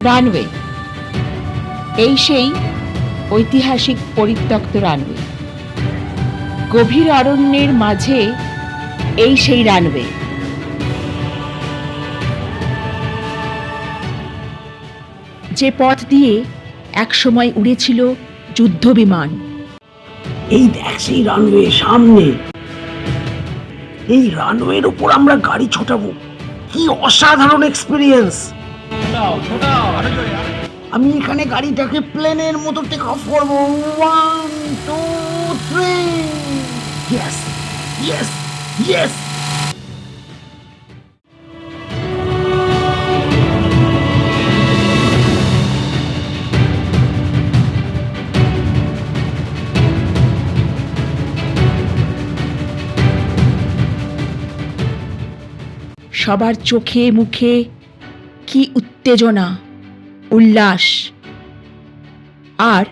Runway, এই সেই ঐতিহাসিক পরিত্যক্ত রানওয়ে। গভীর অরণ্যের মাঝে এই সেই রানওয়ে। যে পথ দিয়ে একসময় উড়েছিল যুদ্ধ বিমান। এই দেখ সেই রানওয়ে সামনে। এই রানওয়ের উপর আমরা গাড়ি ছোটাবো। কি অসাধারণ এক্সপিরিয়েন্স! আমি এখানে গাড়িটাকে প্লেনের মতো টেক অফ করবো। 1 2 3। Yes yes yes. সবার চোখে মুখে কি উত্তেজনা, উল্লাস আর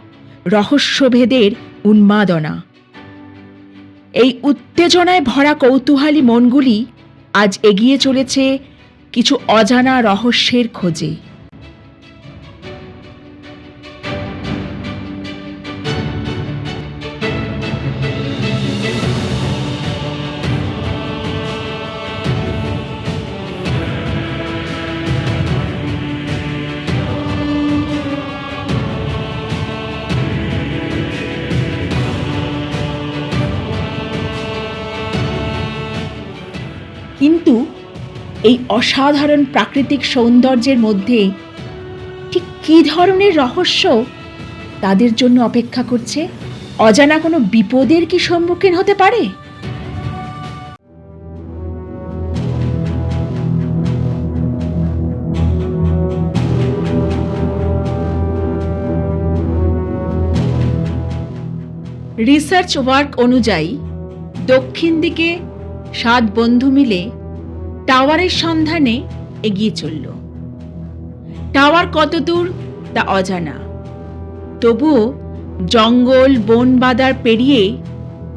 রহস্যভেদের উন্মাদনা। এই উত্তেজনায় ভরা কৌতূহলী মনগুলি আজ এগিয়ে চলেছে কিছু অজানা রহস্যের খোঁজে। কিন্তু এই অসাধারণ প্রাকৃতিক সৌন্দর্যের মধ্যে ঠিক কী ধরনের রহস্য তাদের জন্য অপেক্ষা করছে? অজানা কোনো বিপদের কি সম্মুখীন হতে পারে? রিসার্চ ওয়ার্ক অনুযায়ী দক্ষিণ দিকে 7 বন্ধু মিলে টাওয়ারের সন্ধানে এগিয়ে চলল। টাওয়ার কতদূর তা অজানা, তবুও জঙ্গল বন বাদার পেরিয়ে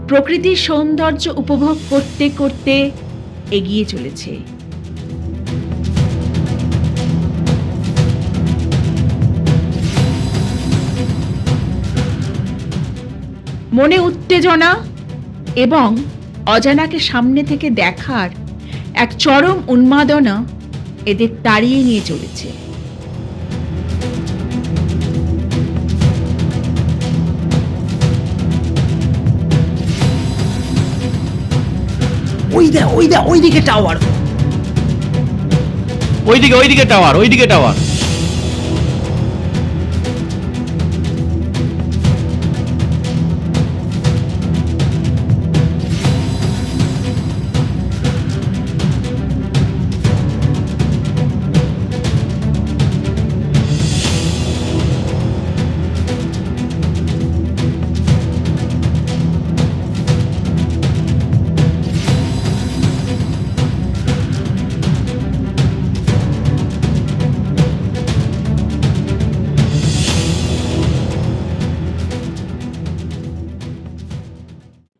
প্রকৃতির সৌন্দর্য উপভোগ করতে করতে এগিয়ে চলেছে। মনে উত্তেজনা এবং অজানাকে সামনে থেকে দেখার এক চরম উন্মাদনা এদের তাড়িয়ে নিয়ে চলেছে। ওইদিকে টাওয়ার। ওইদিকে টাওয়ার।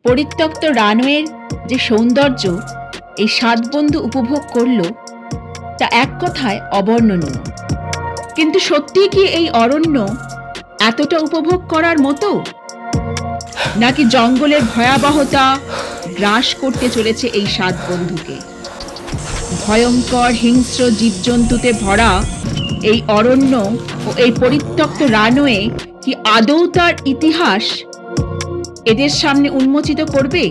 পরিত্যক্ত রানওয়ের যে সৌন্দর্য এই 7 বন্ধু উপভোগ করল তা এক কথায় অবর্ণনীয়। কিন্তু সত্যি কি এই অরণ্য এতটা উপভোগ করার মতো, নাকি জঙ্গলের ভয়াবহতা গ্রাস করতে চলেছে এই 7 বন্ধুকে? ভয়ঙ্কর হিংস্র জীবজন্তুতে ভরা এই অরণ্য ও এই পরিত্যক্ত রানওয়ে কি আদৌ তার ইতিহাস এদের সামনে উন্মোচিত করবে,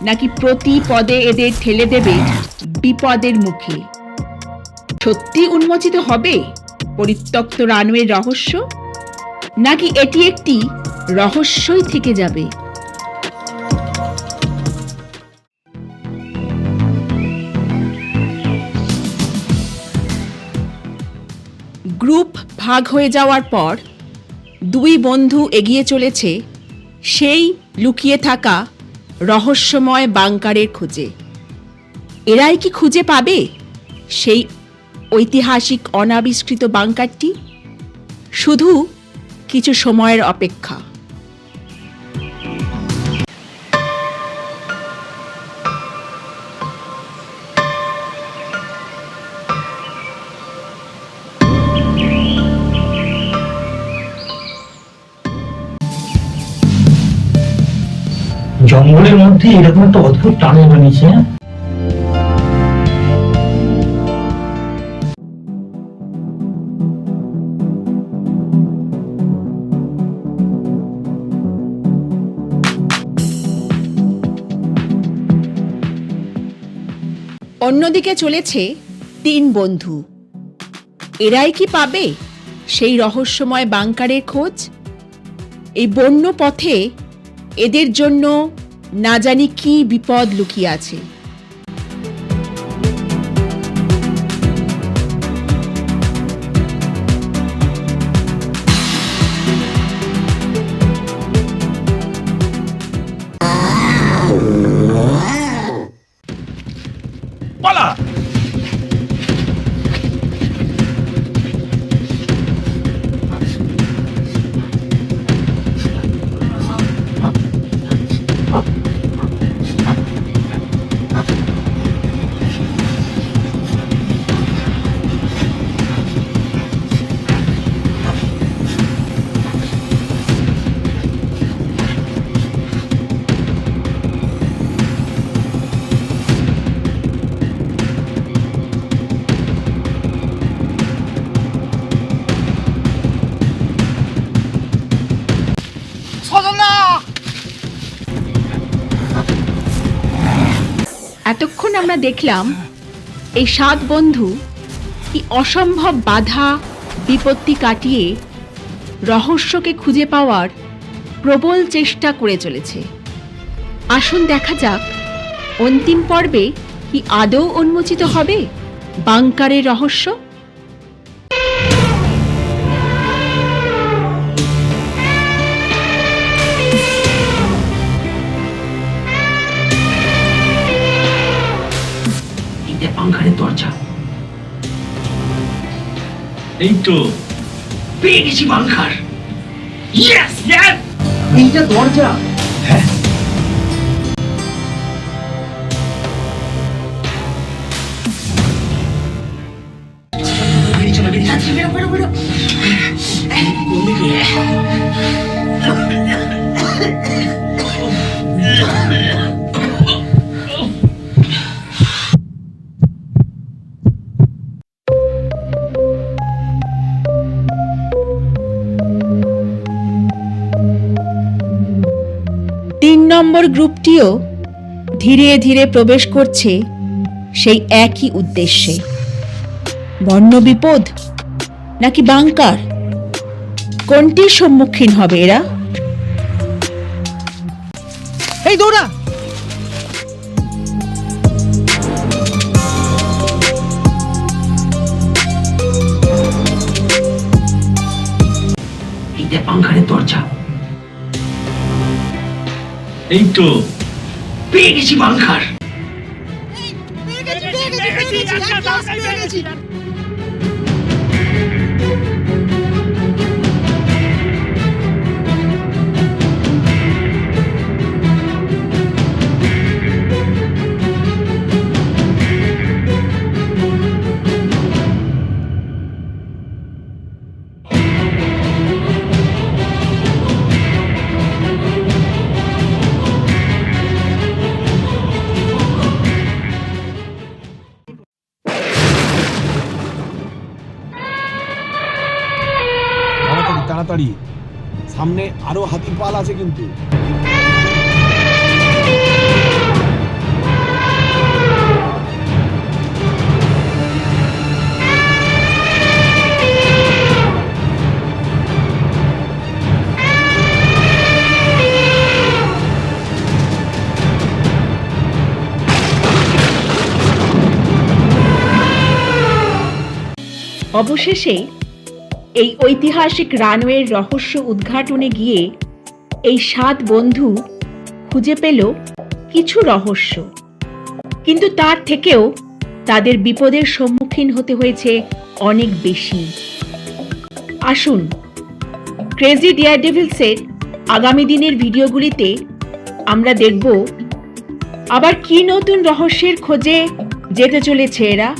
নাকি প্রতি পদে এদের ঠেলে দেবে বিপদের মুখে? সত্যি উন্মোচিত হবে পরিত্যক্ত রানওয়ের রহস্য, নাকি এটি একটি রহস্যই থেকে যাবে? গ্রুপ ভাগ হয়ে যাওয়ার পর 2 বন্ধু এগিয়ে চলেছে সেই লুকিয়ে থাকা রহস্যময় বাংকারের খোঁজে। এরাই কি খুঁজে পাবে সেই ঐতিহাসিক অনাবিষ্কৃত বাংকারটি? শুধু কিছু সময়ের অপেক্ষা। জঙ্গলের মধ্যে এরকম একটা অদ্ভুত টানেল বানিয়েছে। হ্যাঁ, অন্যদিকে চলেছে 3 বন্ধু। এরাই কি পাবে সেই রহস্যময় বাংকারের খোঁজ? এই বন্য পথে এদের জন্য না জানি কি বিপদ লুকিয়ে আছে। পালা। এতক্ষণ আমরা দেখলাম এই 7 বন্ধু কি অসম্ভব বাধা বিপত্তি কাটিয়ে রহস্যকে খুঁজে পাওয়ার প্রবল চেষ্টা করে চলেছে। আসুন দেখা যাক অন্তিম পর্বে কি আদৌ উন্মোচিত হবে বাংকারের রহস্য। বাংকারের দরজা, এই তো পেয়ে গেছি বাংকার। Yes yes. এইটা দরজা। হ্যাঁ, বেরিয়ে চলো, বেরিয়ে যাচ্ছি, বেরো বেরো বেরো। নম্বর গ্রুপটিও ধীরে ধীরে প্রবেশ করছে সেই একই উদ্দেশ্যে। বন্য বিপদ নাকি বাংকার, কোনটির সম্মুখীন হবে এরা? এই দৌড়া। এইটা বাংকারের দরজা। এই তো পেয়ে গেছি বাংকার। তাড়াতাড়ি তাড়াতাড়ি, সামনে আরো হাতির পাল আছে কিন্তু। অবশেষে এই ঐতিহাসিক রানওয়ের রহস্য উদ্ঘাটনে গিয়ে এই 7 বন্ধু খুঁজে পেল কিছু রহস্য, কিন্তু তার থেকেও তাদের বিপদের সম্মুখীন হতে হয়েছে অনেক বেশি। আসুন ক্রেজি ডেয়ারডেভিলসের আগামী দিনের ভিডিওগুলিতে আমরা দেখব আবার কি নতুন রহস্যের খোঁজে যেতে চলেছে এরা।